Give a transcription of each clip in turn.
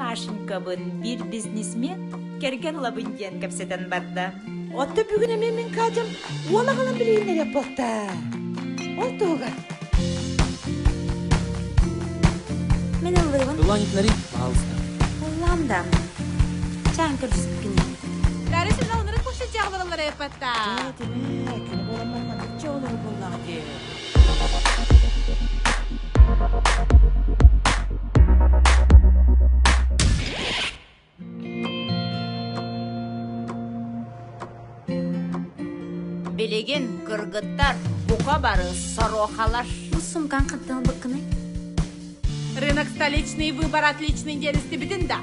Машинкабын bir бизнесмен керген лабын ден кәпсетен барды. Отты бүгін мен қадым, оны қалан білейінер еппақта. Ол тоға. Мен ыллығын. Дуланитнери, алыста. Олландам. Чан көрсіп кіне. Дәрісін алыныры көші жағылылары еппақта. Деме, күні боламарман, жоғылығы болған де. Белеген кыргыттар, бука бары сорохалаш. Сумкан қаттан бұққыны. Рынок столичный, выбор отличный, дерісті бітін да.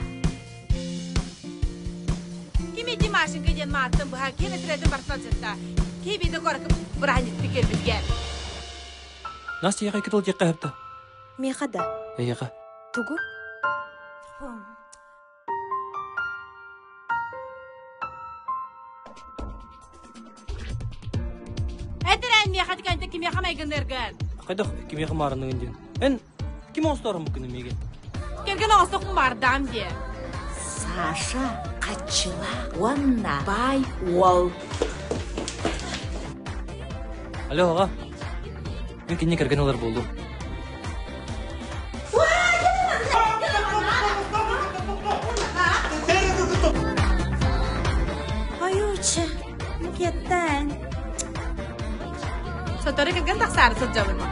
Кеме Димашынға ден маттың бұға кені тірәдің барсал жытта. Кейбейді қорқып бұрағанетті келбізген. Настя яға кетіл жеққа әпті? Меқада. Яға. Тугу? Әтірән меқады кәнті кеме қамайғын әргін. Қайдақ кеме қымарының үнден. Ән, кем оңыстарым бұкыны меге? Келген оңыстықын бардам де. Саша қачыла уанна бай уол. Алло, аға. Мен кенне кәрген олар болдым. Айучы, мұкеттен. Соторы келген тақсары сұд жабын.